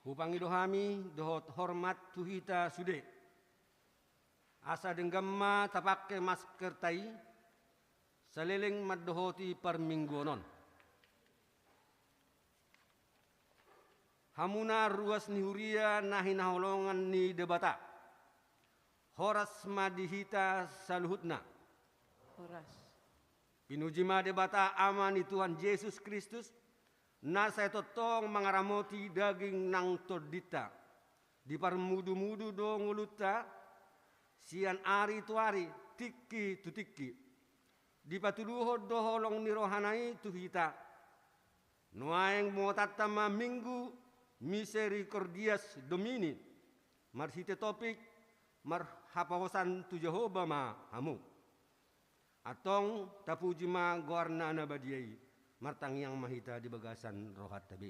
Hupangi dohami dohot hormat tuhita sude. Asa denggamma tapake masker tai. Saleleng maddohoti permingguonon. Hamuna ruas ni huria nahi naholongan ni debata. Horas madihita saluhutna. Horas. Pinujima debata amani Tuhan Yesus Kristus. Na saya totong mangaramoti daging nang todita. Di parmudu-mudu do nguluta. Sian ari tuari tiki tu tiki. Di patuluho do holong nirohanai tuhita. Nuaeng motatama minggu misericordias domini. Marhite topik marhapawasan tu Jehovah ma hamu. Atong tapujima gorna nabadiai. Martang yang mahita di bagasan rohat tabi.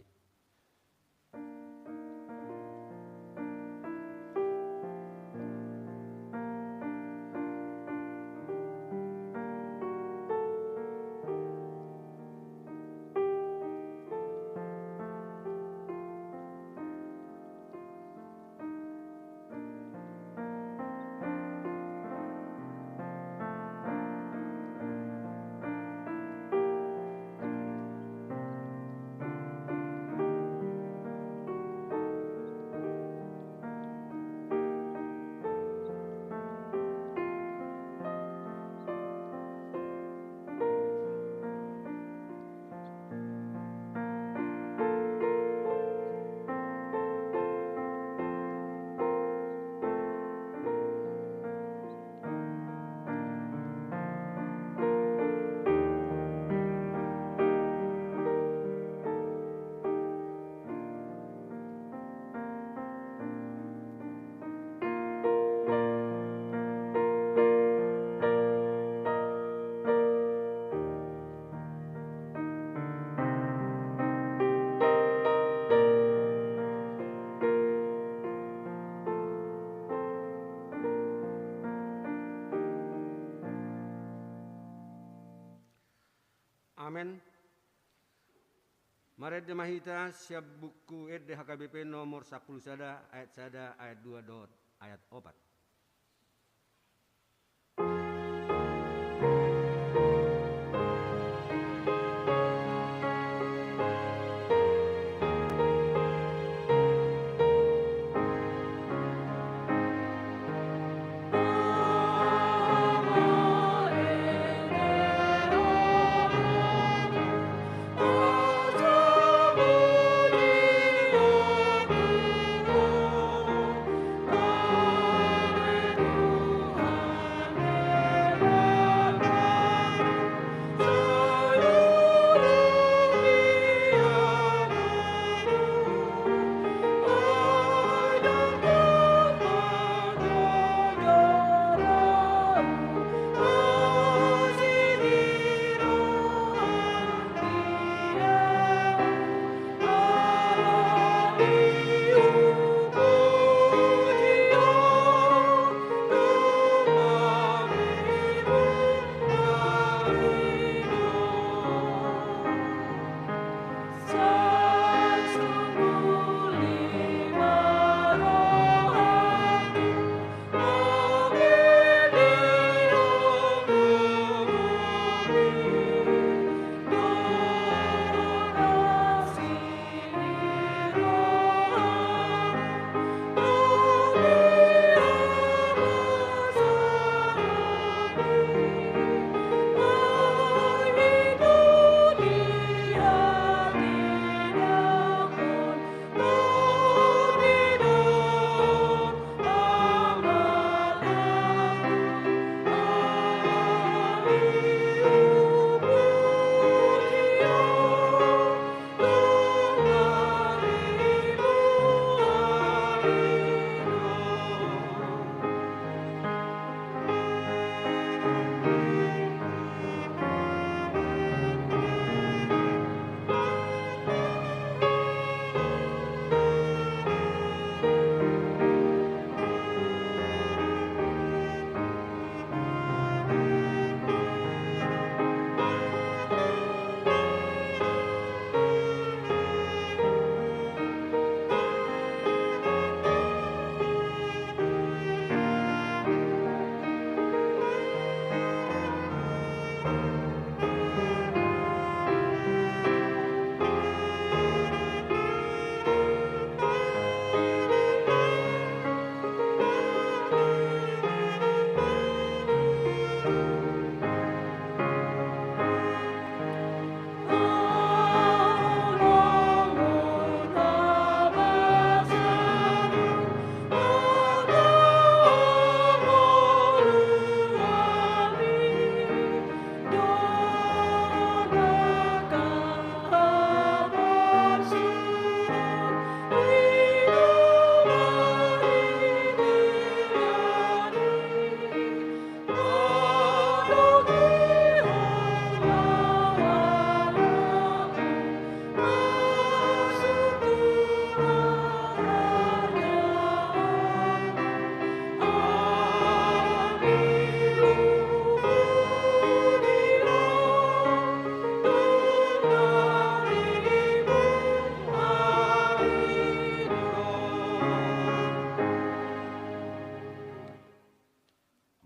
Amen. Maret mahita siap buku ed HKBP nomor 10 sada ayat 2 dot ayat 4.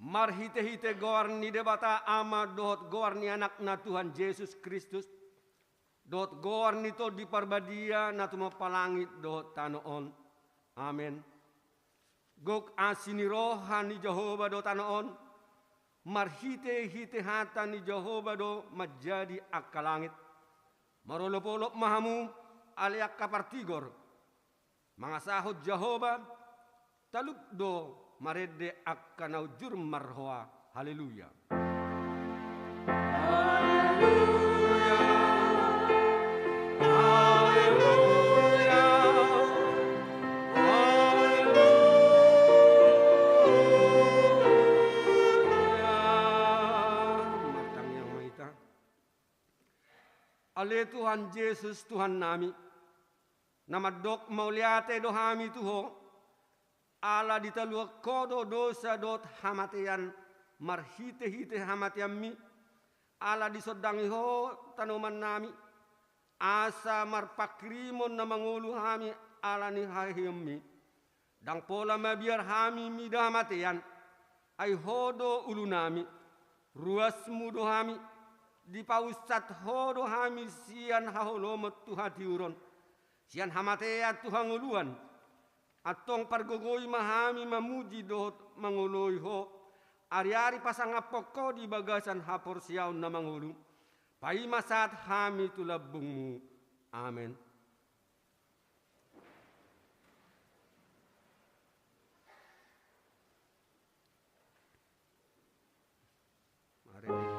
marhite-hite goarni debata ama dot goarni anak na Tuhan Yesus Kristus. Dot goarni to di parbadia na tumapalangit dot tanoon. Amen. Gok asini rohani Jehovah dot tanoon. Marhite-hite hata ni Jehovah do menjadi akalangit. Marolop-olop mahamu aliak kapartigor. Mangasahod Jehovah taluk do marede akkanau jur marhoa. Haleluya. Haleluya. Haleluya. Haleluya. Matang yang maita. Ale Tuhan Yesus Tuhan nami. Nama dok mauliate do hami tuho. Ala ditalua kodo dosa dot hamatian marhite-hite hamatian mi. Ala disodangi ho tanoman nami. Asa marpakrimon na mangulu hami ala ni hahiyem mi. Dang pola mabiar hami mi da hamatian. Ay hodo ulu nami. Ruas mudo hami. Di pausat hodo hami sian haholomot tuhati uron. Sian hamatea Tuhan uluan. Atong pargogoi mahami mamuji dot mangoloi ho. Ari-ari pasang apoko di bagasan hapor siaw na mangulu. Pai masat hami tulabungmu. Amen. Mari.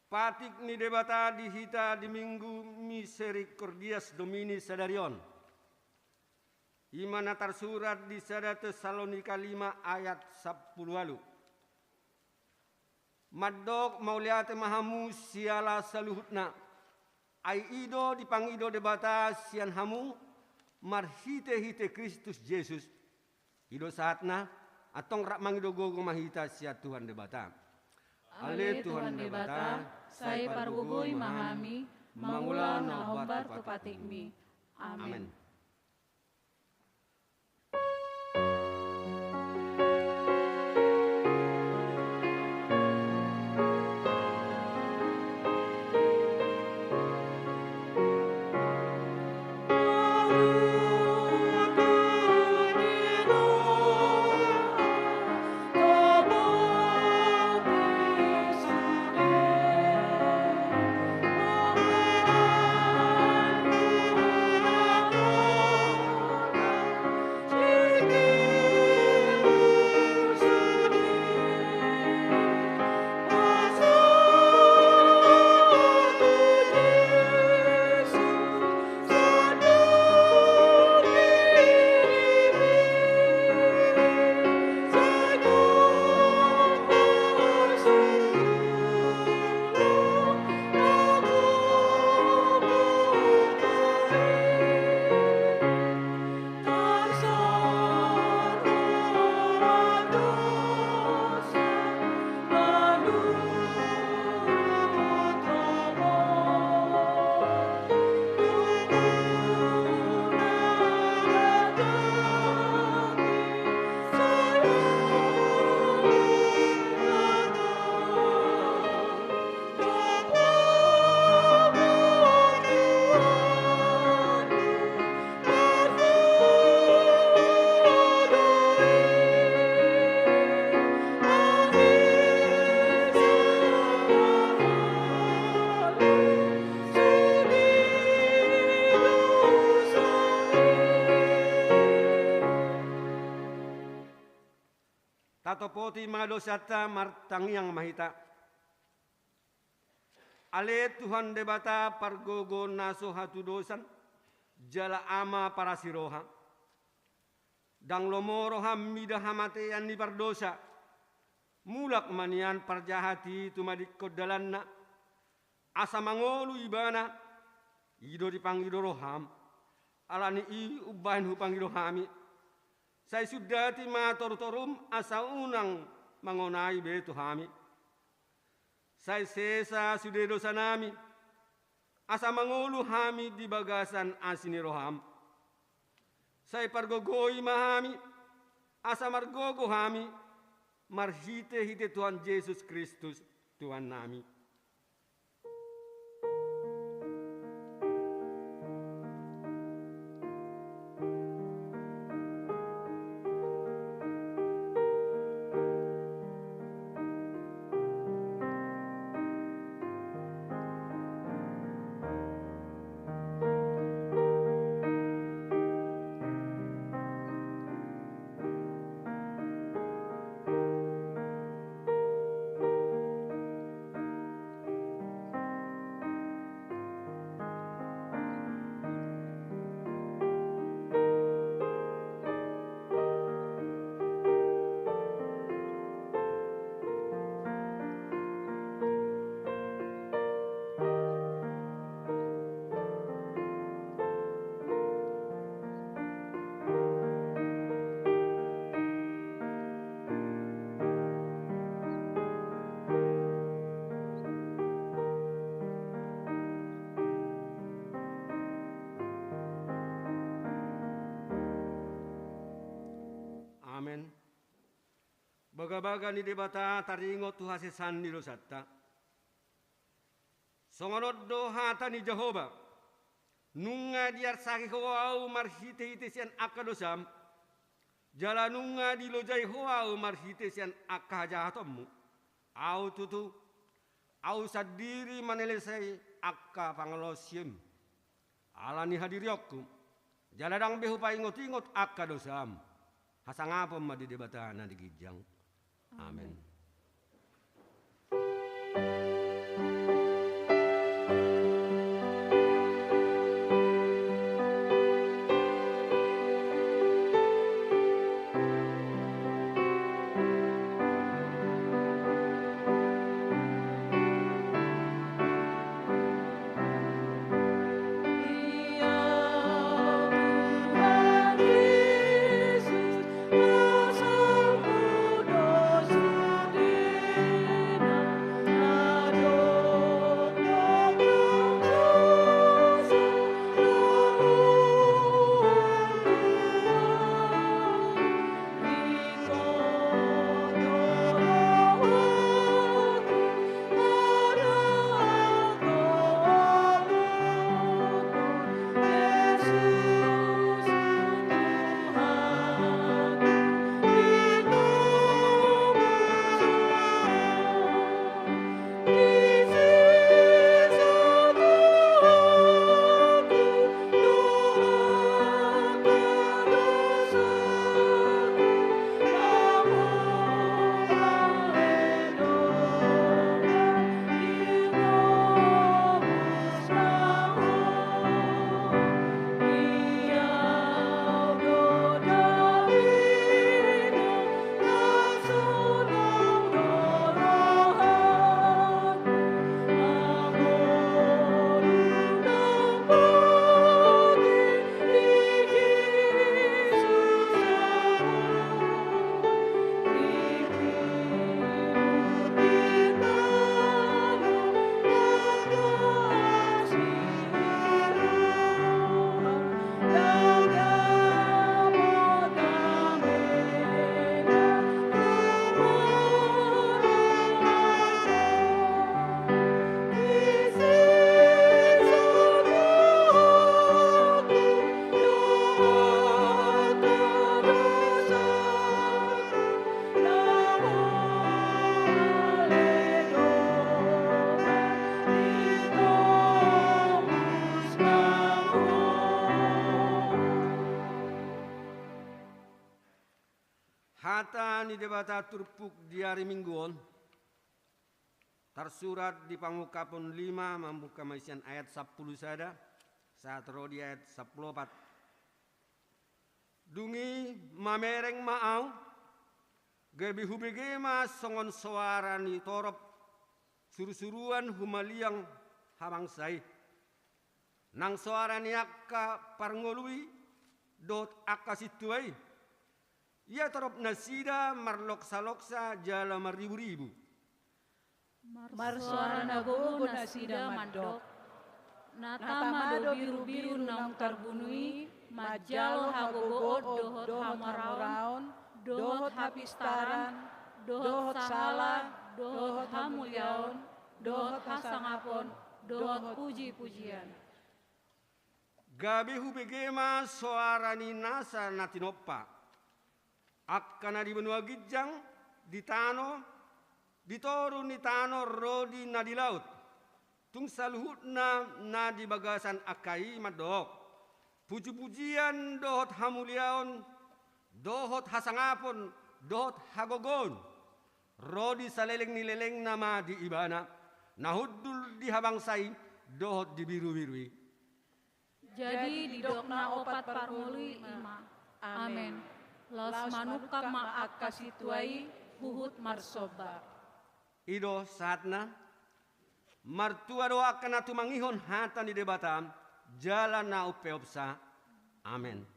Patik ni debata dihita di minggu misericordias Domini Sadarion. Imana tersurat di 1 Tesalonika 5 ayat 10 lalu. Madok mauliate mahamu siala saluhutna. Ai ido dipangido debata sian hamu marhite-hite Kristus Yesus. Ido saatna atong rak mangido gogo mahita sia Tuhan debata. Ale Tuhan debata, saya pargugoi mahami, mangulang na hombar tupatikmi. Amen. Oh patopoti mga dosata martangiang mahita. Ale Tuhan debata pargogo naso hatudosan jala ama para siroha. Dang lomoro hamida hamatean ni pardosa. Mulak manian parjahati tumadik kodalanna. Asa mangolu ibana. Ido dipanggil roham. Alani i ubahin hupanggil rohami. Saya sudati mator-torum asa unang mangonai betu hami. Saya sesa sudah dosa nami. Asa mangulu hami di bagasan asini roham. Saya pargogoi mahami. Asa margogo hami. Marhite-hite Tuhan Yesus Kristus Tuhan nami. Amen. Baga-baga ni debata taringot tuhasesan ni dosata. Songonod dohata ni Jehova. Nunga diar sakik hoau marhite-hite sian akadosam. Jala nunga dilojai hoau marhite sian akajahatommu. Au tutu. Au sadiri manelesai akka pangalosiem. Alani hadiriokku. Jala dang behu pa ingot-ingot akadosam. Hasangapom madi debata na digijang. Amen. Asal mudo sudina hata ni debata turpuk di hari mingguon tersurat di Pangukapun 5 membuka maisian ayat 10 sada saat rodi ayat 14 dungi mamereng maau gebi hubegema songon suara ni torop surusuruan humaliang habangsai nang suara ni akka parngolui dot akka situai ia torop nasida marloksa-loksa jala maribu-ribu Marsuara nagogo nasida mandok natama do biru-biru nang tarbunui majalo hagogo dohot hamaraon dohot hapistaran dohot salah dohot hamulyaon dohot hasangapon dohot puji-pujian gabi hubegema suara ni nasa natinoppa akkana di benua gijang di tano ditoru ni tano rodi na di laut tung saluhutna na di bagasan akai madok puji-pujian dohot hamuliaon dohot hasangapon dohot hagogon rodi saleleng ni leleng nama di ibana nahudul di habangsai dohot di biru-birui jadi didokna opat parmului ima amen los manukap maak kasituai huhut marsoba ido saatna martua doa kana tumangihon hata ni debatam jalan na upeopsa amen.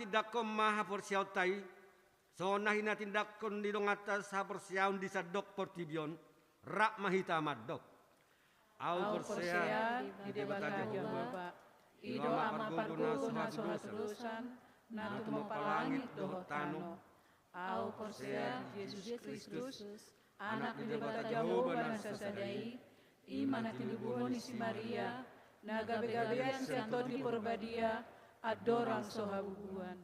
Tidakkom maha porsiaw tay so nahina tindakon di dong atas ha porsiaw di sadok portibion rak mahita madok au porsia di debata Jehova ido ama parguna soha terusan na tumo palangit dohot tano au porsia Yesus Kristus anak di debata Jehova na sasadai iman na tinubuhon ni si Maria na gabi-gabian siya di porbadia adorang sohabubuan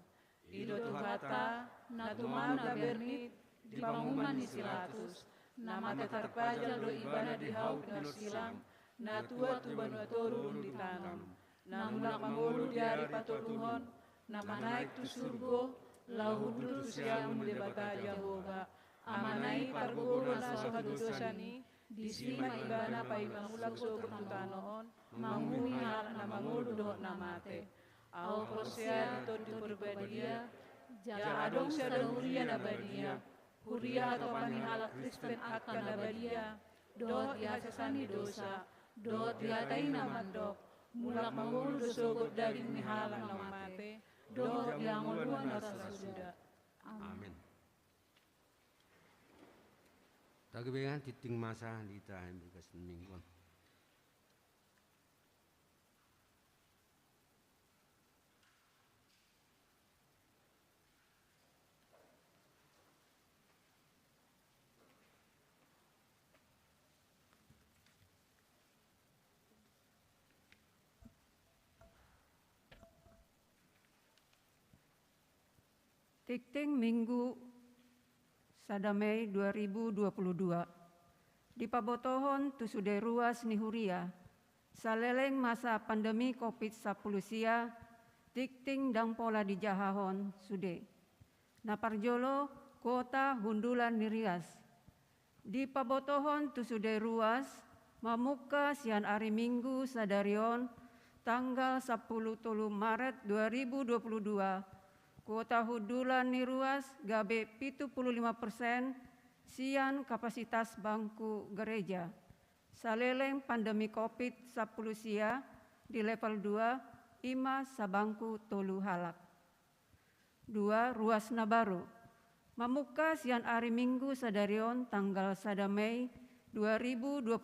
ido tuhata na tumana bernit di pangumuman ni Silatus na matatarpajal do ibana di hauk narsilang na tua tuban watorun di tanam na mulak mangulu di hari patoruhon na manaik tu surgo lauhudu tu siang debata Jehova amanai parguru na sohadudosani di sima ibana pa ibangulak sokot tu tanoon mangumi hal na mangulu do na mate au porsia to di perbadia ja adong sia da huria na badia huria atau panihala Kristen akan na badia dot diasasani dosa dot diatai na mandok mulak mangulu dosogot daging mihala na mate dot diangoluan na sasuda amin. Tagabengan titing masa di tahan bukas mingguan. Tikting Minggu Sadamei 2022 di Pabotohon tu sudah ruas ni huria saleleng masa pandemi COVID-19 sia tikting dang pola di Jahahon sude. Naparjolo kota Hundulan Nirias. Di pabotohon tu sude ruas, mamuka sian hari Minggu sadarion tanggal 10 Maret 2022. Kota Hundulan Niruas gabe 75% sian kapasitas bangku gereja. Saleleng pandemi COVID-10 sia di level 2, ima sabangku tolu halak. 2. Ruas Nabaru. Mamuka sian hari Minggu sadarion tanggal 1 Mei 2022,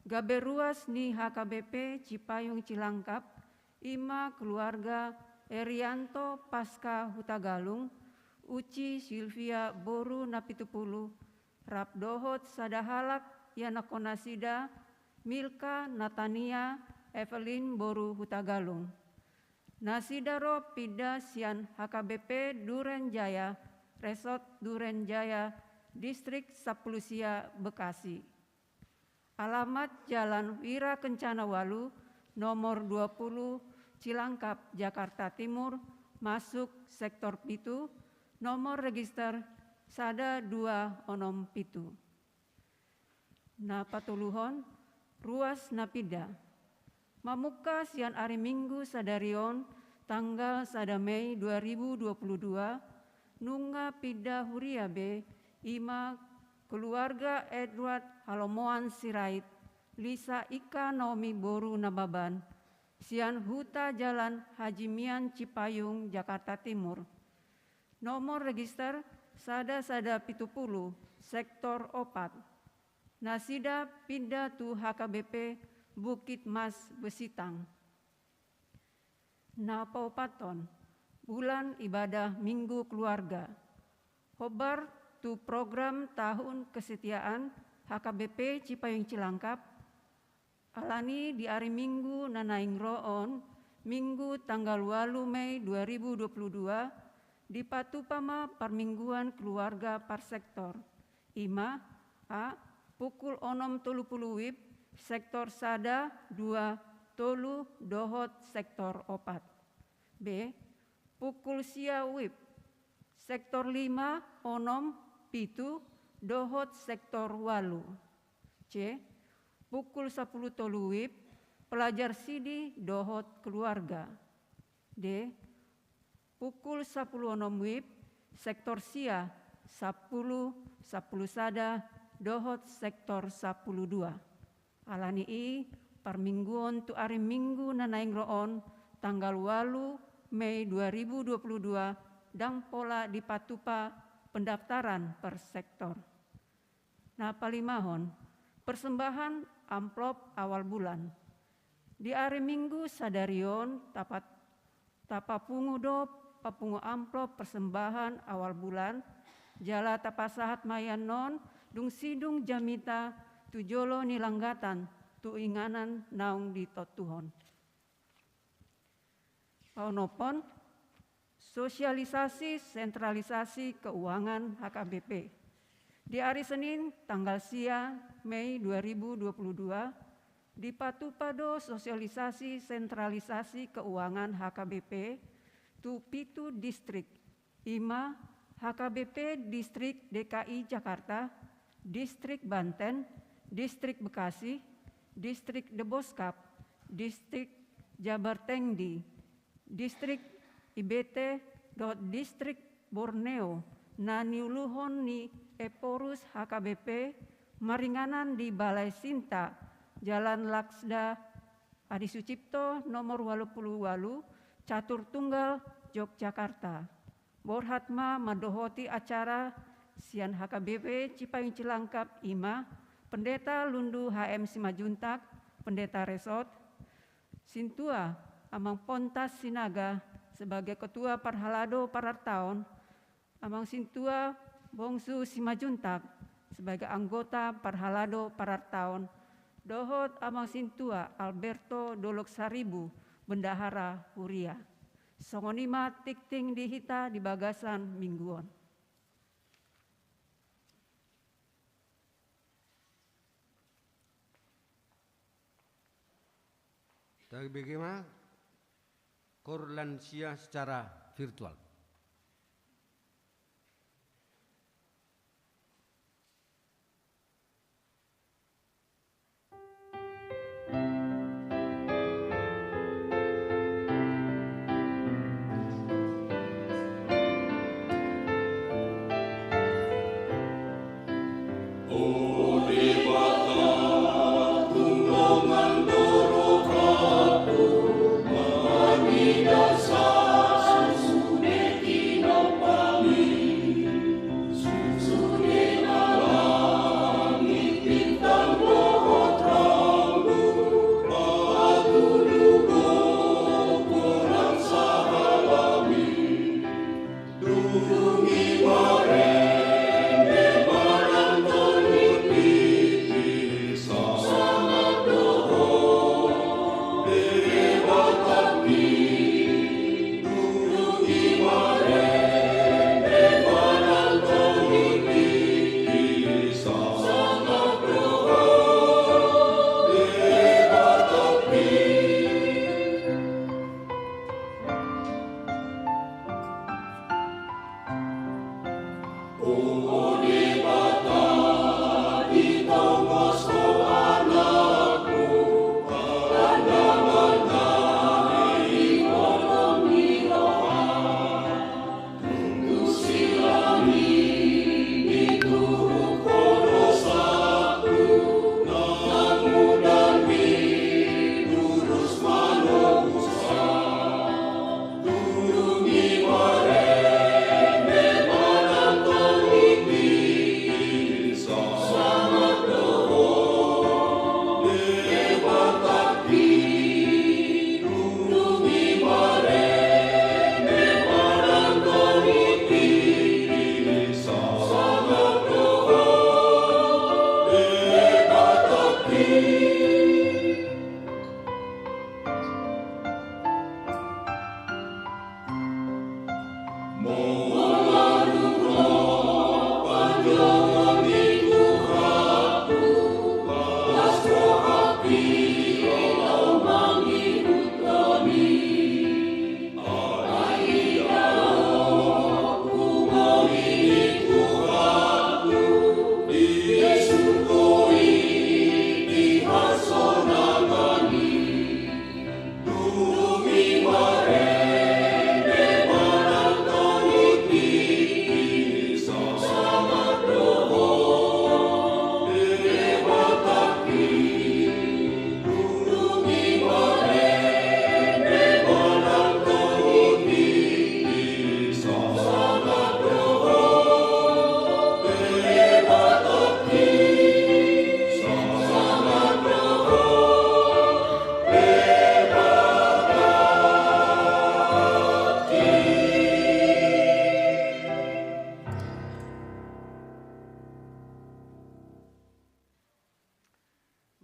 gabe ruas ni HKBP Cipayung Cilangkap, ima keluarga Erianto Pasca Hutagalung, Uci Silvia Boru Napitupulu, Rapdohot Sadahalak Yanakonasida, Milka Natania Evelyn Boru Hutagalung. Nasidaro Pida Sian HKBP Duren Jaya, Resort Duren Jaya, Distrik Sapulusia, Bekasi. Alamat Jalan Wira Kencana Walu, nomor 20, Cilangkap, Jakarta Timur, masuk sektor Pitu, nomor register Sada 2 Onom Pitu. Napatuluhon, ruas Napida. Mamuka sian hari Minggu sadarion tanggal 1 Mei 2022, nunga pida huriabe ima keluarga Edward Halomoan Sirait, Lisa Ika Naomi Boru Nababan, sian huta Jalan Haji Mian Cipayung, Jakarta Timur. Nomor register Sada 70, sektor Opat. Nasida pindah tu HKBP Bukit Mas Besitang. Napaupaton, bulan ibadah Minggu Keluarga. Hobar tu program tahun kesetiaan HKBP Cipayung Cilangkap, alani di hari Minggu nanaing roon, Minggu tanggal 8 Mei 2022, di Patupama Permingguan Keluarga par sektor. Ima, A, pukul 6.30 WIB, sektor Sada 2 Tolu Dohot sektor Opat. B. Pukul sia WIB, sektor 5 Onom Pitu Dohot sektor Walu. C. Pukul 10 Tolu WIB, pelajar Sidi Dohot keluarga. D. Pukul 10 Onom WIB, sektor Sia 10 Sada Dohot sektor 12. Alani I permingguan tu hari Minggu nanaing roon tanggal 8 Mei 2022 dang pola di Patupa pendaftaran per sektor. Nah palimahon persembahan amplop awal bulan. Di hari Minggu sadarion tapapungu papungu amplop persembahan awal bulan jala tapasahat mayan non dung sidung jamita tujolo nilanggatan tu inganan naung di totuhon. Paunopon sosialisasi sentralisasi keuangan HKBP. Di hari Senin tanggal sia Mei 2022 di Patupado sosialisasi sentralisasi keuangan HKBP tu Pitu Distrik, Ima HKBP Distrik DKI Jakarta, Distrik Banten, Distrik Bekasi, Distrik Deboskap, Distrik Jabar Tengdi, Distrik IBT, Distrik Borneo, Naniuluhon ni Eporus HKBP, Maringanan di Balai Sinta, Jalan Laksda Adi Sucipto nomor 88, Catur Tunggal, Yogyakarta. Borhatma madohoti acara sian HKBP Cipayung Cilangkap Ima, Pendeta Lundu HM Simajuntak, Pendeta Resort, Sintua Amang Pontas Sinaga sebagai Ketua Parhalado Parartaon, Amang Sintua Bongsu Simajuntak sebagai anggota Parhalado Parartaon, Dohot Amang Sintua Alberto Dolok Saribu, Bendahara Huria. Songonima tikting dihita di bagasan mingguan. Dari bagaimana Korlansia secara virtual.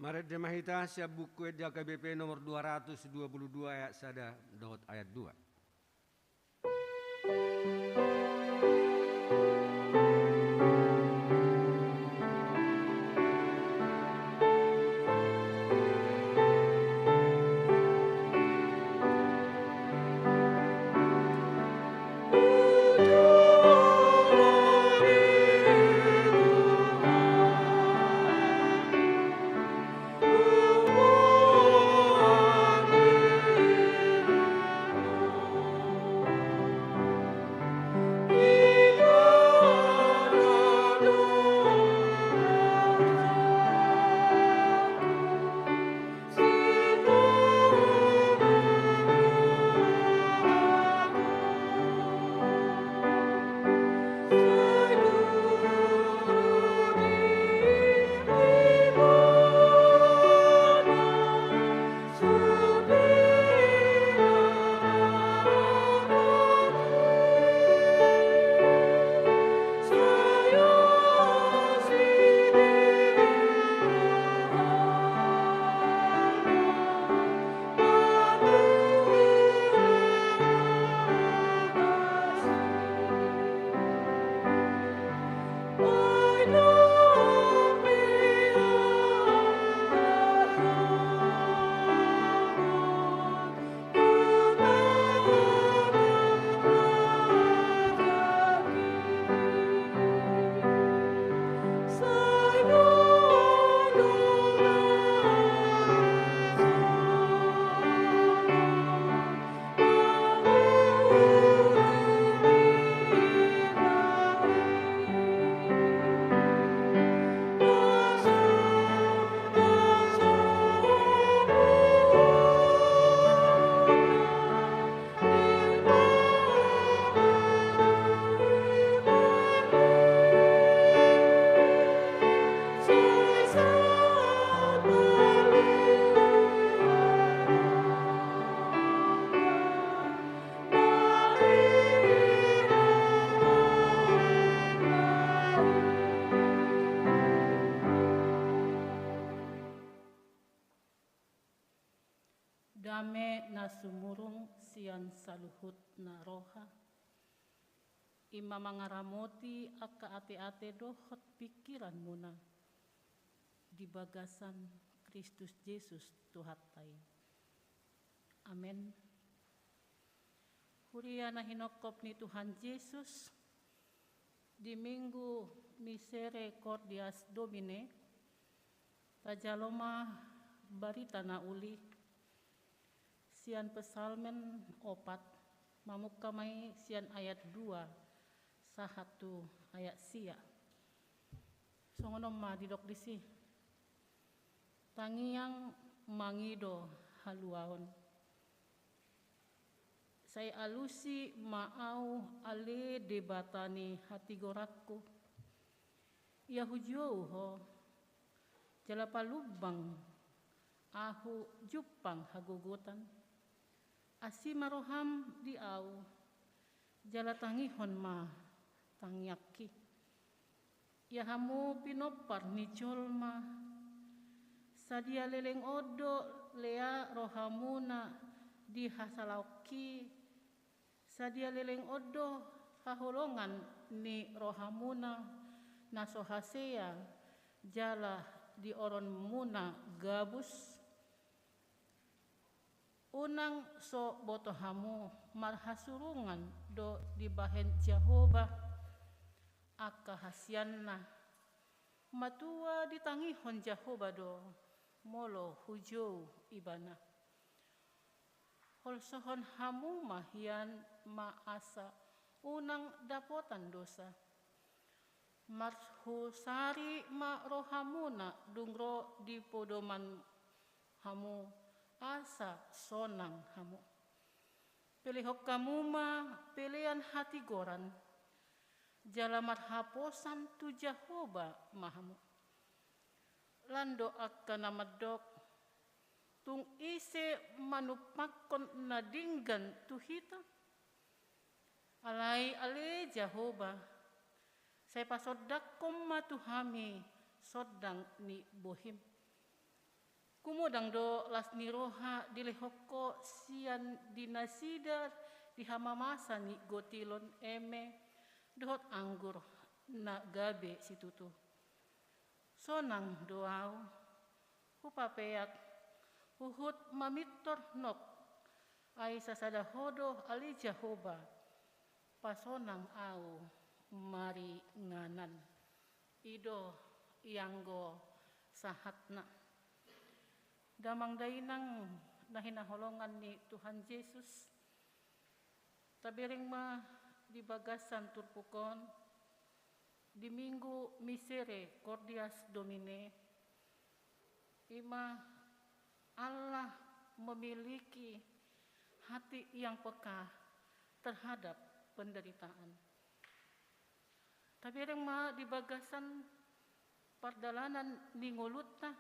Maret Demahita siap buku edia KBP nomor 222 ayat 1 dot ayat 2. Dame na sumurung sian saluhut na roha. Ima mangaramoti aka ate-ate dohot pikiran muna. Di bagasan Kristus Yesus Tuhatai. Amen. Huria na hinokop ni Tuhan Yesus di Minggu Misericordias Domine, tajaloma barita na uli, sian pesalmen 4, mamukamay sian ayat 2, sahatu ayat sia. Songonom ma didok disi. Tangiang mangido haluaon. Saya alusi maau ale debatani hati gorakku. Ia hujau ho jalapalubang ahu jupang hagogotan. Asima roham di au jalatangihon ma tangyaki. Ia hamu pinopar ni jolma sadia leleng odo lea rohamuna di hasalauki. Sadia leleng odo haholongan ni rohamuna nasohasea jala di oron muna gabus. Unang so botohamu marhasurungan do di bahen Jehovah aka hasianna. Matua ditangihon Jehovah do molo hujau ibana. Holsohon hamu mahian maasa unang dapotan dosa. Marhusari ma rohamuna dungro di podoman hamu asa sonang hamu. Pilihok kamu ma pilihan hati goran. Jalamat haposan tu Jehovah mahamu. Lando akan namadok tung ise manupakon nadinggan tuhita. Alai ale Jehovah. Saya pasodak koma tuhami sodang ni bohim. Kumudang do las ni roha dilehoko sian dinasida dihamamasa ni gotilon eme dohot anggur na gabe situtu. Sonang doau hupapeak uhut mamitor nok ay sasada hodo ali Jehovah pasonang au mari nganan ido ianggo sahatna damang dainang nahinaholongan ni Tuhan Yesus tabiring ma di bagasan turpukon di Minggu Misericordias Domine ima Allah memiliki hati yang peka terhadap penderitaan. Tapi yang ma di bagasan perdalanan ni ngolutna,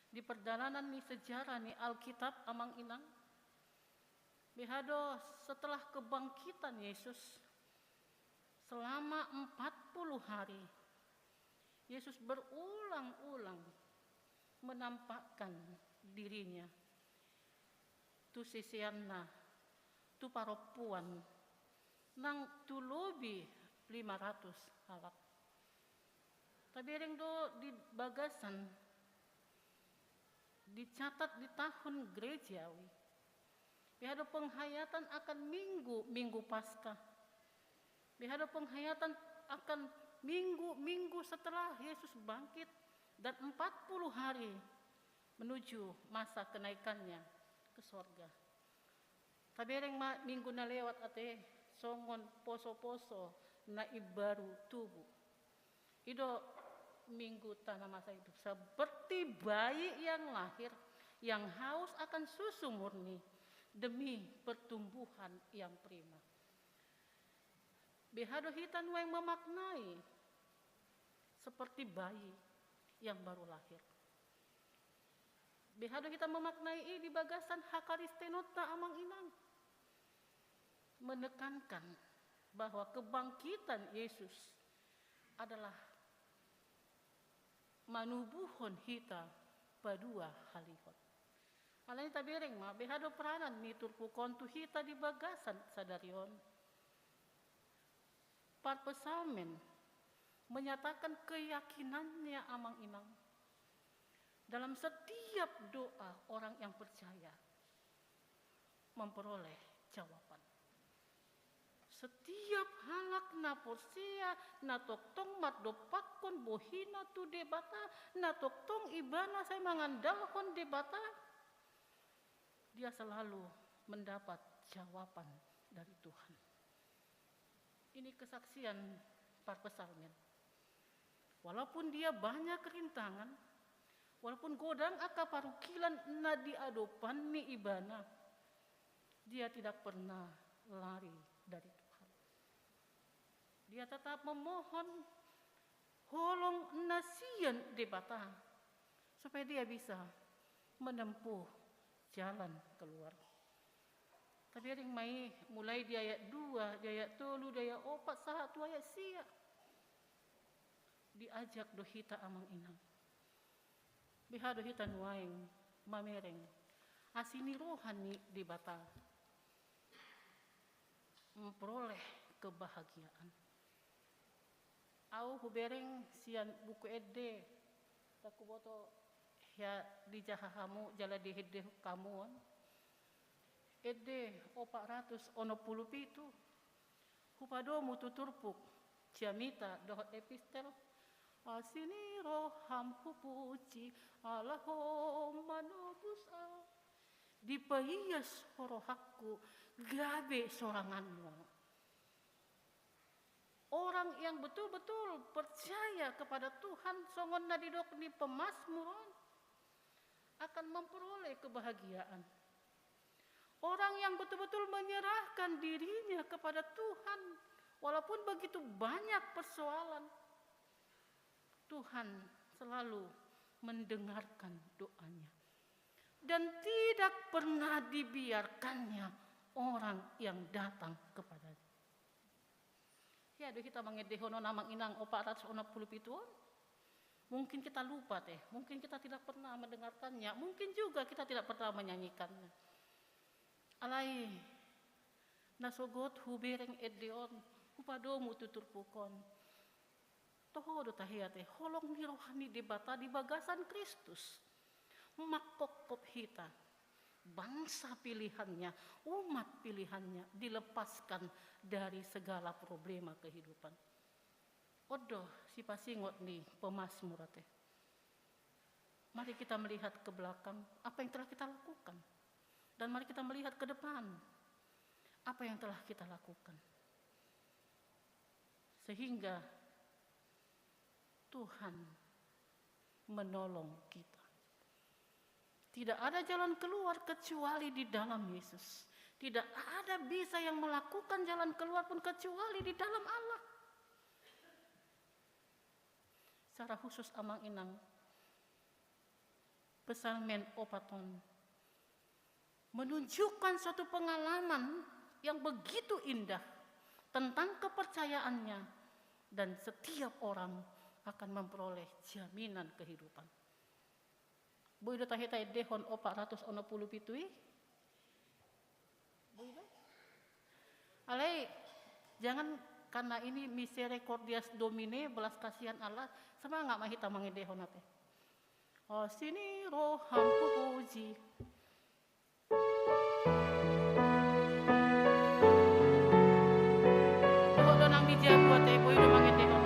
di perdalanan ni sejarah ni Alkitab amang inang, behado setelah kebangkitan Yesus selama 40 hari, Yesus berulang-ulang menampakkan dirinya tu sisianna tu paropuan nang tu lobi 500 halak. Tapi yang do di bagasan dicatat di tahun gerejawi. Bihado penghayatan akan minggu Paskah. Bihado penghayatan akan minggu setelah Yesus bangkit dan 40 hari menuju masa kenaikannya ke sorga. Tapi yang minggu na lewat ate songon poso-poso na ibaru tubuh. Ido minggu tanah masa hidup seperti bayi yang lahir yang haus akan susu murni demi pertumbuhan yang prima. Behado hitan yang memaknai seperti bayi yang baru lahir. Behado kita memaknai di bagasan hakaristenota amang inang. Menekankan bahwa kebangkitan Yesus adalah manubuhon hita padua halihot. Alani tabireng ma behado peranan ni turpukon tu hita di bagasan sadarion. Parpesamen menyatakan keyakinannya amang inang dalam setiap doa orang yang percaya memperoleh jawaban. Setiap halak na porsia na toktong matdopakon bohina tu debata na toktong ibana saya mengandalkan debata, dia selalu mendapat jawaban dari Tuhan. Ini kesaksian Parpesamen. Walaupun dia banyak rintangan, walaupun godang aka parukilan na diadopan ni ibana, dia tidak pernah lari dari Tuhan. Dia tetap memohon holong nasian debata supaya dia bisa menempuh jalan keluar. Tapi ada yang mulai di ayat 2, di ayat 3, di ayat 4, 1 ayat sia. Diajak dohita amang inang. Biha dohita nuaing mamereng. Asini rohani di bata. Memperoleh kebahagiaan. Au hubereng sian buku ede. Taku boto ya di jahahamu jala di hede kamuan. Ede 400 ono puluh pitu. Hupado mutu turpuk. Jamita dohot epistel. Asini roham hupuci alahom manobus al. Dipahias horohaku gabe soranganmu. Orang yang betul-betul percaya kepada Tuhan songon nadidok ni pemasmuron akan memperoleh kebahagiaan. Orang yang betul-betul menyerahkan dirinya kepada Tuhan walaupun begitu banyak persoalan, Tuhan selalu mendengarkan doanya dan tidak pernah dibiarkannya orang yang datang kepadanya. Ya, kita mengedehono namang inang 460 pituan. Mungkin kita lupa teh, mungkin kita tidak pernah mendengarkannya, mungkin juga kita tidak pernah menyanyikannya. Alai nasogot hubereng edeon hupadomu tuturpukon. Toho do tahiyate holong ni rohani debata di bagasan Kristus. Makpok hita. Bangsa pilihannya, umat pilihannya dilepaskan dari segala problema kehidupan. Odoh si pasingot nih pemasmur teh. Mari kita melihat ke belakang apa yang telah kita lakukan. Dan mari kita melihat ke depan apa yang telah kita lakukan. Sehingga Tuhan menolong kita. Tidak ada jalan keluar kecuali di dalam Yesus. Tidak ada bisa yang melakukan jalan keluar pun kecuali di dalam Allah. Secara khusus amang inang Psalmen opaton menunjukkan suatu pengalaman yang begitu indah tentang kepercayaannya dan setiap orang akan memperoleh jaminan kehidupan. Boy do tahita dehon 460 pitui. Boy do. Alai jangan karena ini misericordias domine belas kasihan Allah sama enggak mahita mangedehon ate. Oh sini rohamku puji. Kok do nang bija buat boy do mangedehon.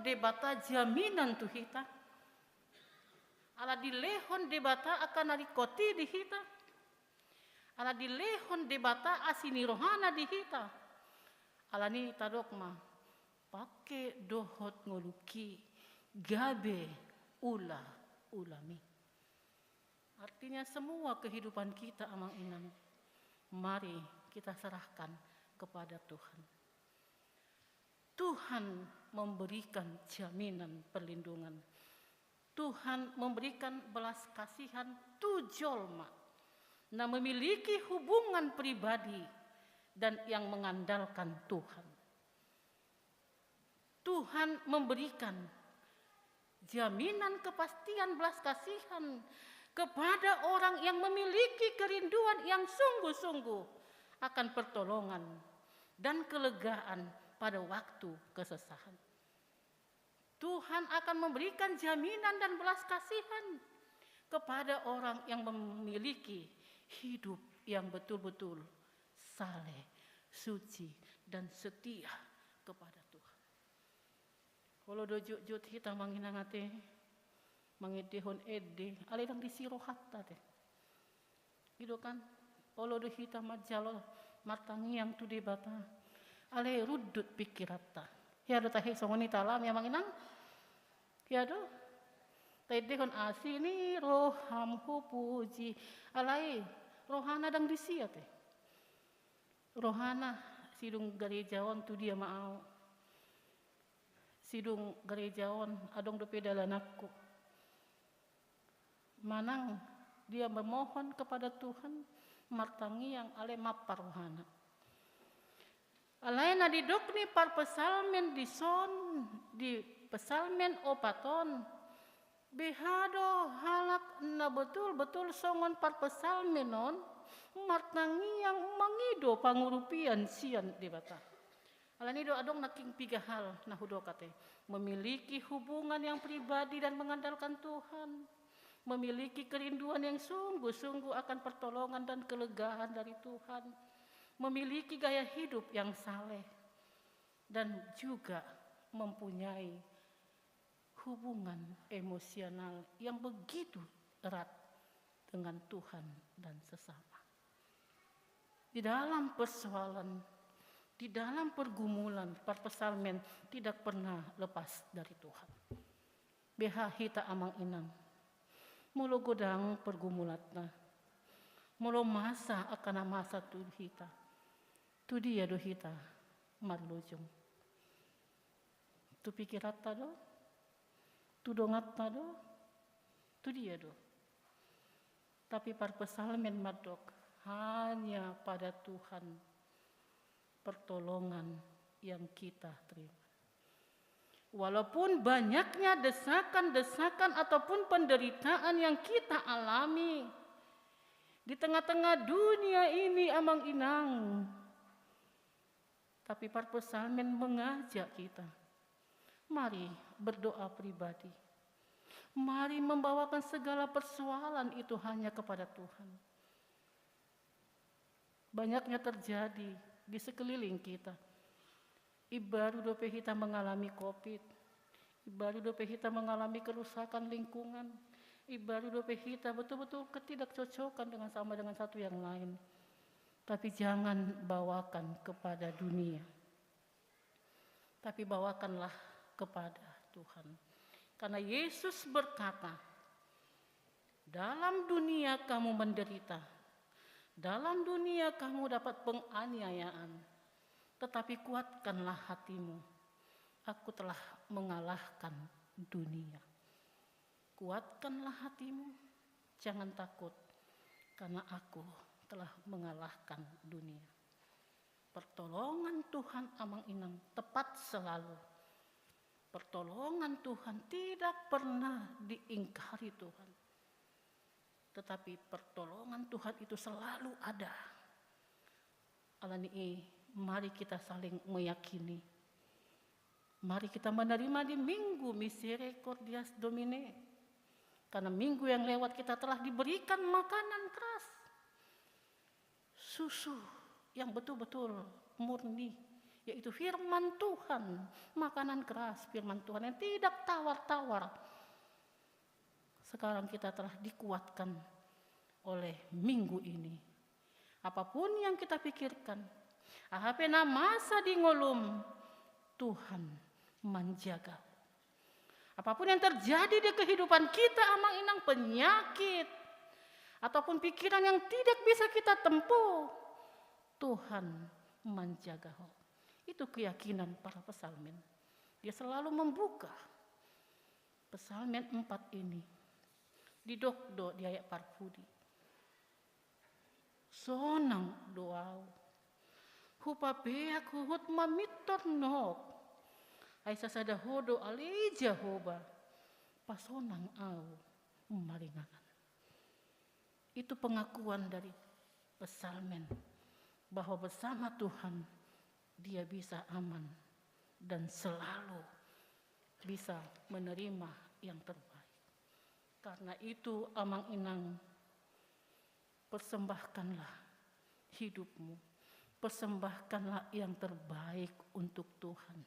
Debata jaminan tu hita. Ala dilehon debata akan narikoti di hita. ala dilehon debata asini rohana di hita. Ala ni tadok ma pake dohot ngoluki gabe ulami. Artinya semua kehidupan kita amang inang, mari kita serahkan kepada Tuhan. Tuhan memberikan jaminan perlindungan. Tuhan memberikan belas kasihan tu jolma na memiliki hubungan pribadi dan yang mengandalkan Tuhan. Tuhan memberikan jaminan kepastian belas kasihan kepada orang yang memiliki kerinduan yang sungguh-sungguh akan pertolongan dan kelegaan pada waktu kesusahan. Tuhan akan memberikan jaminan dan belas kasihan kepada orang yang memiliki hidup yang betul-betul saleh, suci, dan setia kepada Tuhan. Kalau dojuk-juk kita manginangate, mangidehon ede, aledang disirohatta teh. Gitu kan? Kalau do kita majalo matangi yang tu debata, ale rudut pikirata. Ya do tahe songoni talam yang manginang. Ya do. Tedehon asini rohamku puji. Alai rohana dang disia teh. Rohana sidung gerejawan tu dia mau. Sidung gerejawan adong do pedalanakku. Manang dia memohon kepada Tuhan martangi yang ale mapar rohana. Alaina di dokni par pesalmen di son di pesalmen opaton behado halak na betul-betul songon par pesalmen non martangi yang mangido pangurupian sian di bata. Alani do adong naking piga hal nah hudokate memiliki hubungan yang pribadi dan mengandalkan Tuhan, memiliki kerinduan yang sungguh-sungguh akan pertolongan dan kelegaan dari Tuhan, memiliki gaya hidup yang saleh, dan juga mempunyai hubungan emosional yang begitu erat dengan Tuhan dan sesama. Di dalam persoalan, di dalam pergumulan, pesalmen tidak pernah lepas dari Tuhan. Beha hita amang inang, mulo godang pergumulatna, mulo masa akan masa tu hita, tu dia do hita marlujung, tu pikirat tado, tu dongat tado, tu dia do. Tapi par pesalmen madok hanya pada Tuhan pertolongan yang kita terima. Walaupun banyaknya desakan-desakan ataupun penderitaan yang kita alami di tengah-tengah dunia ini amang inang, tapi par pesalmen mengajak kita, mari berdoa pribadi, mari membawakan segala persoalan itu hanya kepada Tuhan. Banyaknya terjadi di sekeliling kita. Ibaru dope kita mengalami COVID, ibaru dope kita mengalami kerusakan lingkungan, ibaru dope kita betul-betul ketidakcocokan dengan sama dengan satu yang lain. Tapi jangan bawakan kepada dunia, tapi bawakanlah kepada Tuhan. Karena Yesus berkata, dalam dunia kamu menderita, dalam dunia kamu dapat penganiayaan, tetapi kuatkanlah hatimu. Aku telah mengalahkan dunia. Kuatkanlah hatimu, jangan takut, karena aku telah mengalahkan dunia. Pertolongan Tuhan amang inang tepat selalu. Pertolongan Tuhan tidak pernah diingkari Tuhan. Tetapi pertolongan Tuhan itu selalu ada. Alani mari kita saling meyakini. Mari kita menerima di minggu Misericordias Domine. Karena minggu yang lewat kita telah diberikan makanan keras. Susu yang betul-betul murni. Yaitu firman Tuhan. Makanan keras firman Tuhan yang tidak tawar-tawar. Sekarang kita telah dikuatkan oleh minggu ini. Apapun yang kita pikirkan, ahapena masa di ngolum, Tuhan menjaga. Apapun yang terjadi di kehidupan kita, amang inang penyakit, ataupun pikiran yang tidak bisa kita tempuh, Tuhan menjaga. Itu keyakinan para pesalmin. Dia selalu membuka pesalmin 4 ini. Didokdo di ayat parpudi. Sonang doau. Hupa beak huhut mamitor nok. Ay sasada hodo alija hoba. Pasonang au maringakan. Itu pengakuan dari pesalmen bahwa bersama Tuhan dia bisa aman dan selalu bisa menerima yang terbaik. Karena itu amang inang, persembahkanlah hidupmu, persembahkanlah yang terbaik untuk Tuhan.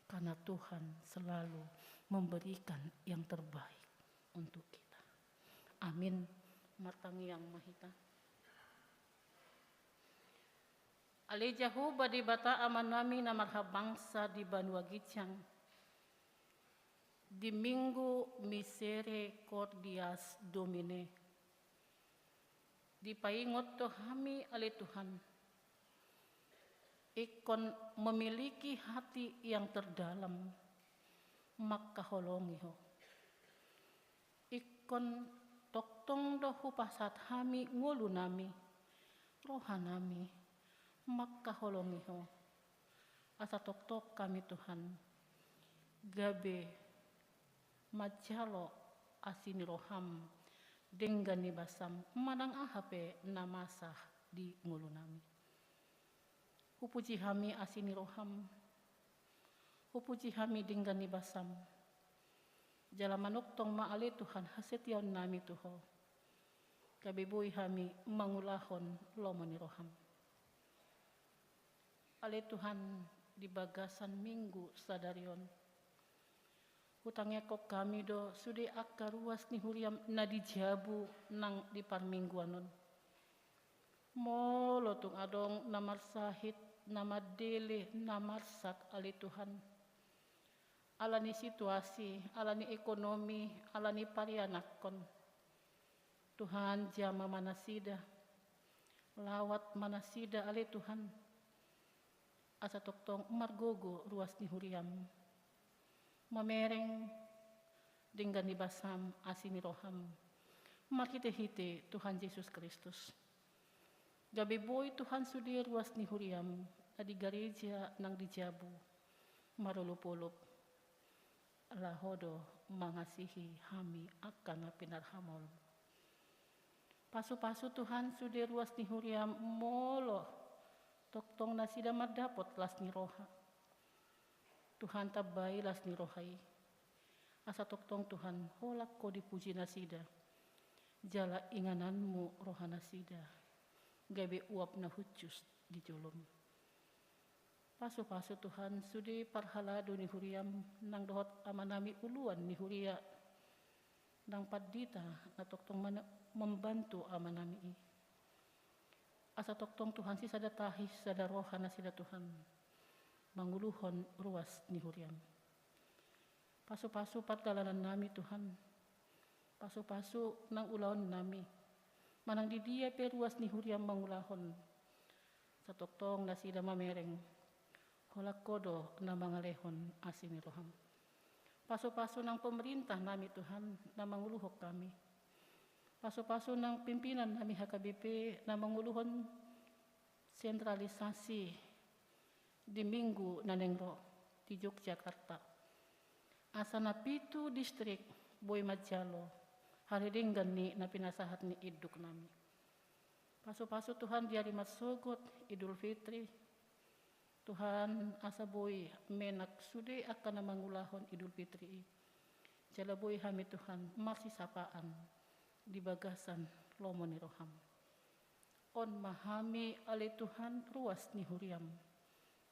Karena Tuhan selalu memberikan yang terbaik untuk kita. Amin. Martangi yang mahita. Aleja huba di bata aman nami na marhabangsa di Banua Gicang. Di Minggu Misericordias Domine. Di paingot to kami ale Tuhan. Ikon memiliki hati yang terdalam, maka holongiho. Ikon toktong dohu pasat kami ngulu nami, rohanami, maka holongiho. Asa tok kami Tuhan, gabe majalo asini roham, denggani basam, manang ahape namasah di ngulu nami. Hupuji kami asini roham, hupuji kami denggani basam. Jala manuktong maale Tuhan hasetiaun nami Tuho. Kabibui kami mangulahon lomoni roham. Ale Tuhan di bagasan minggu sadarion. Hutangnya kok kami do sude akka ruas ni huriam na dijabu nang di parmingguanon. Molo tung adong namar sahit, nama dele, namar sak ali Tuhan. Alani situasi, alani ekonomi, alani parianakon. Tuhan jama manasida, lawat manasida ali Tuhan. Asa toktong margogo ruas ni huriam. Mamereng dengan basam asini roham. Makite-hite Tuhan Yesus Kristus. Gabi boy Tuhan sudir ruas ni huriam. Adi gereja nang dijabu. Marulup-ulup. Lahodo mengasihi kami akan pinarhamol. Pasu-pasu Tuhan sudir ruas ni huriam molo. Toktong nasida mardapot las ni roha. Tuhan tabay las ni rohai. Asa toktong Tuhan holak ko dipuji nasida. Jala ingananmu roha nasida. Gabe uap na hucus di julum. Pasu-pasu Tuhan sudi parhalado ni huriam nang dohot amanami uluan ni huria. Nang padita na toktong membantu amanami. Asa toktong Tuhan si sada tahis sada roha nasida Tuhan. Manguluhon ruas ni huriam. Pasu-pasu patdalanan nami Tuhan. Pasu-pasu nang ulaon nami. Manang di dia pe ruas ni huriam mangulahon. Sa toktong nasida mamereng. Holak kodo na mangalehon asini roham. Pasu-pasu nang pemerintah nami Tuhan na manguluhok kami. Pasu-pasu nang pimpinan nami HKBP na manguluhon sentralisasi di Minggu Nanengro di Yogyakarta. Asana pitu distrik Boy Majalo haridinggan ni na pinasahat ni iduk nami. Pasu-pasu Tuhan diari masugot Idul Fitri. Tuhan asa boy menak sude akan na mangulahon Idul Fitri. Jala boy kami Tuhan masih sapaan di bagasan lomoni roham. On mahami ale Tuhan ruas ni huriam.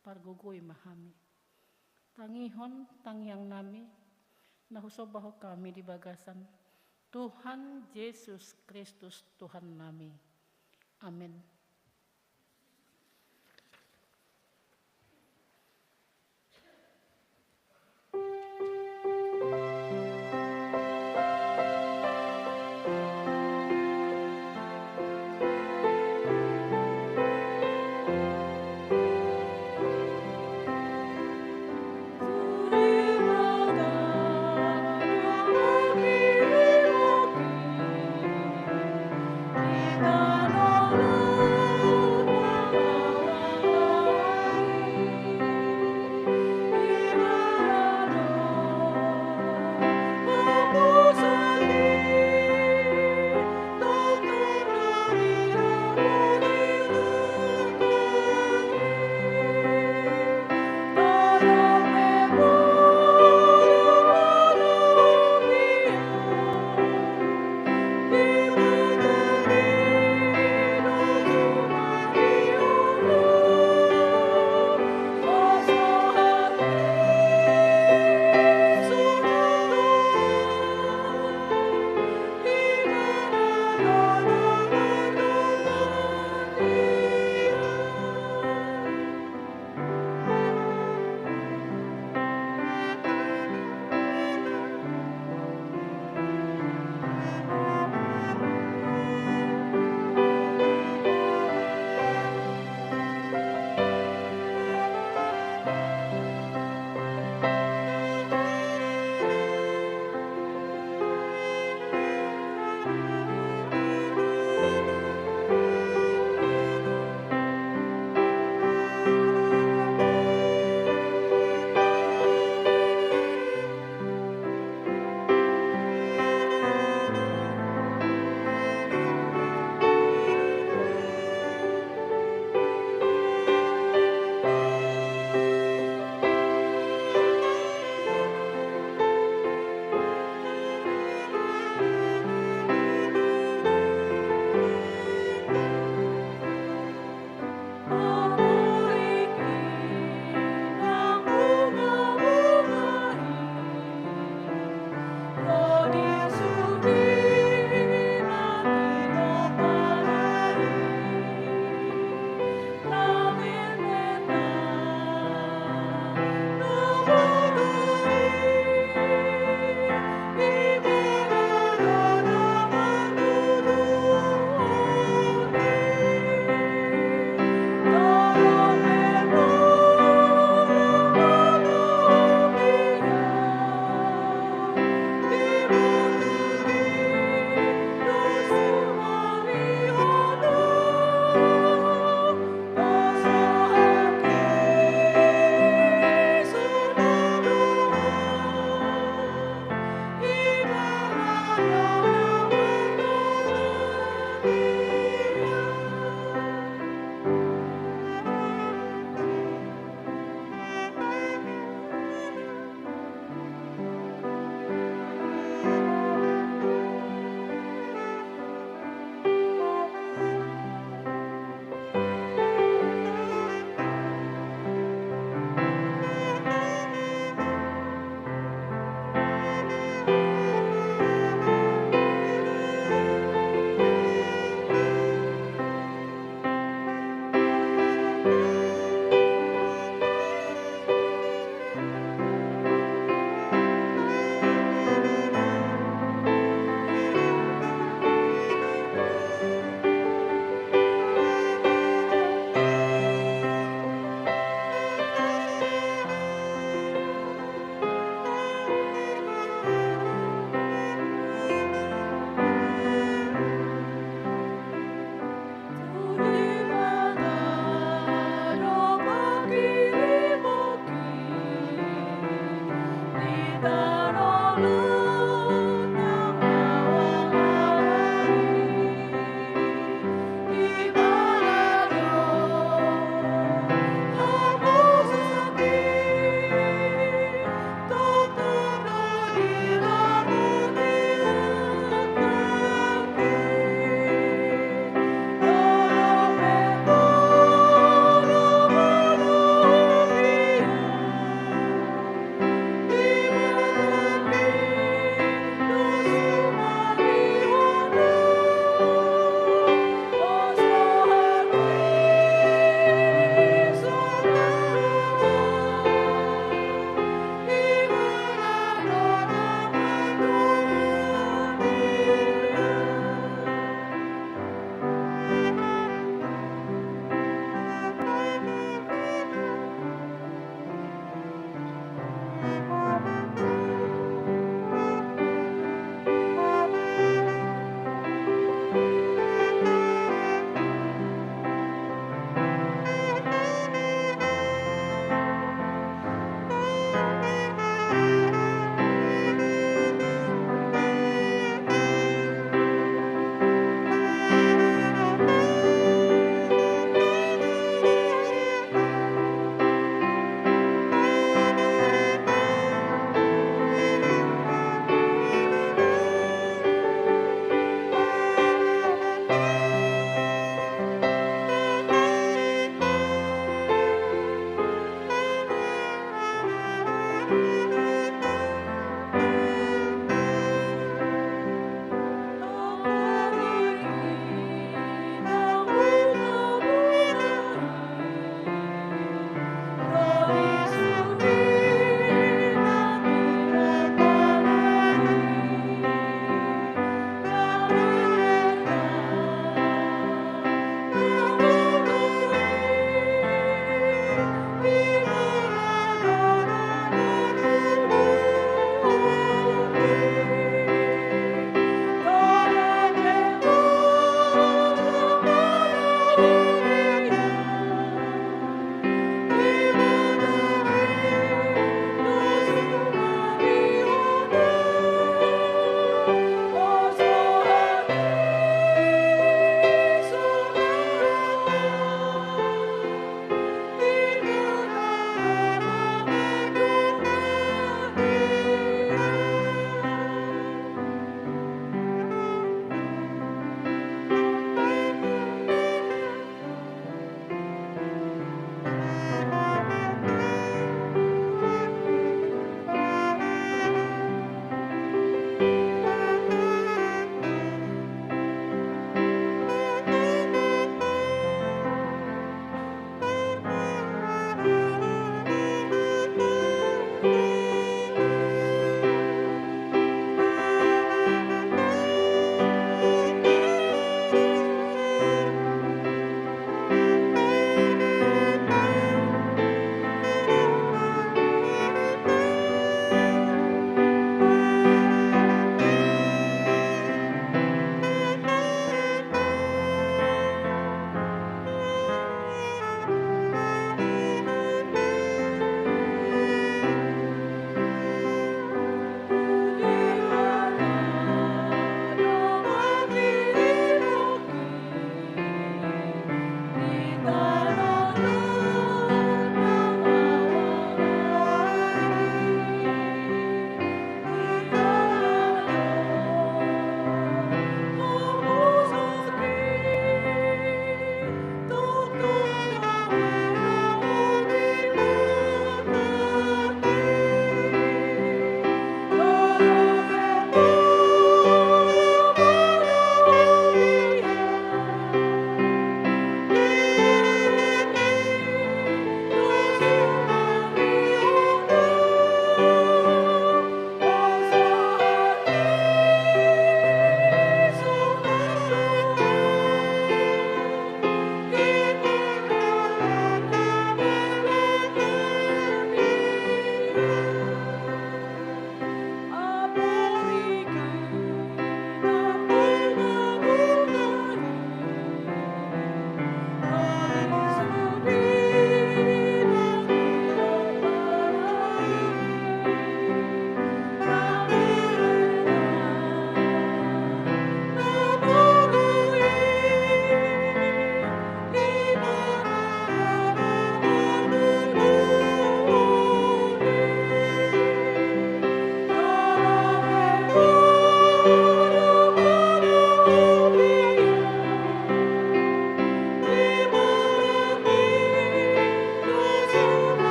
Pargogoy mahami. Tangihon tangyang nami, nahusobaho kami di bagasan. Tuhan Yesus Kristus Tuhan nami. Amin.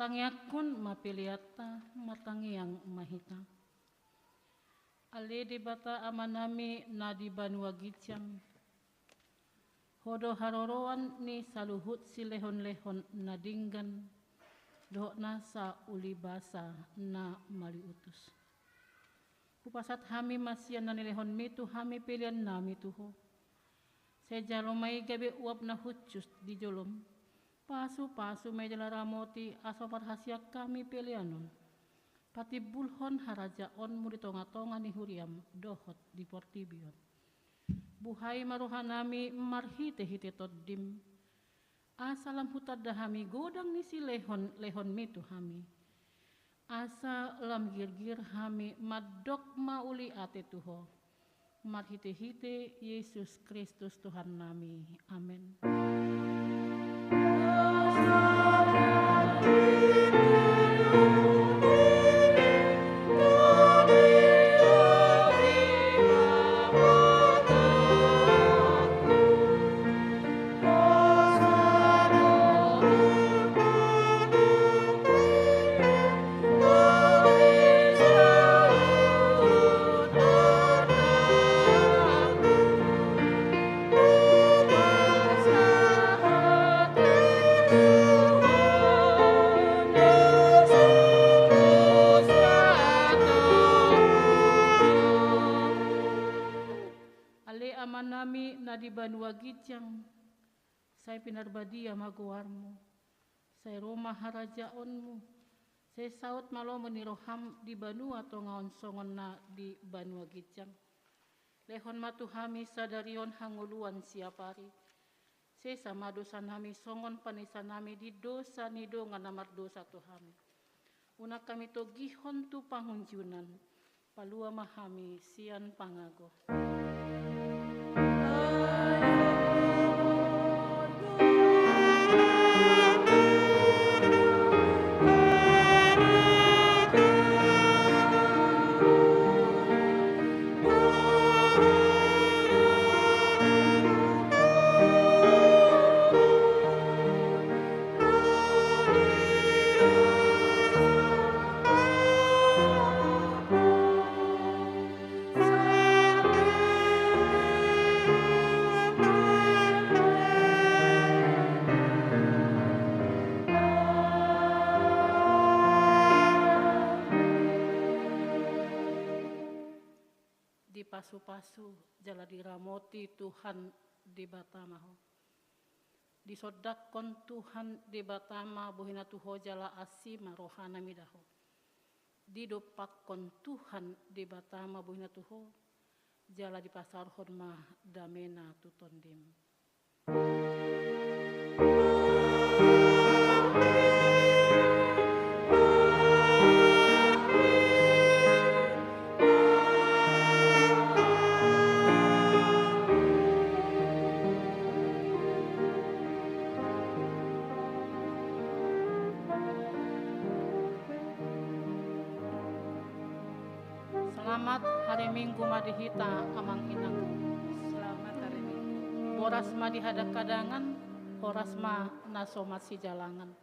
Pangyakon mapiliata matangiang mahita. Ale di bata amanami na di banua gicang. Hodo haroroan ni saluhut si lehon-lehon na dinggan. Doh na sa ulibasa na maliutus. Kupasat hami masyan na nilehon mitu hami pilihan nami tuho. Sejalomay gabi uap na hucus di jolom. Pasu-pasu may jalaramoti aso parhasyak kami pilihanon. Pati bulhon harajaon muri tonga-tonga ni huriam dohot di portibion. Buhay maruhanami marhite-hite toddim. Asalam hutad dahami godang ni si lehon mitu hami. Asa lam girgir hami madok mauli ate tuho. Marhite-hite Yesus Kristus Tuhan nami. Amin. Nami na di banua gicang, say pinarbadia maguwarmo, say Roma harajaonmu, say saut malo meniroham di banua tongaon songon na di banua gicang. Lehon matuhami sadarion hanguluan siapari, say sama dosa nami songon panisa nami di dosa nido nganamar dosa tuhami. Una kami to gihon tu pangunjunan, palua mahami sian pangago. Pasu-pasu jala diramoti Tuhan di batamaho. Disodakon Tuhan di batama bohina tuho jala asima rohana midaho. Didopakon Tuhan di batama bohina tuho jala di pasar horma damena tutondim. Selamat hari Minggu madihita amang inang. Selamat hari Minggu. Boras madihadak kadangan, horas ma nasomat si jalangan.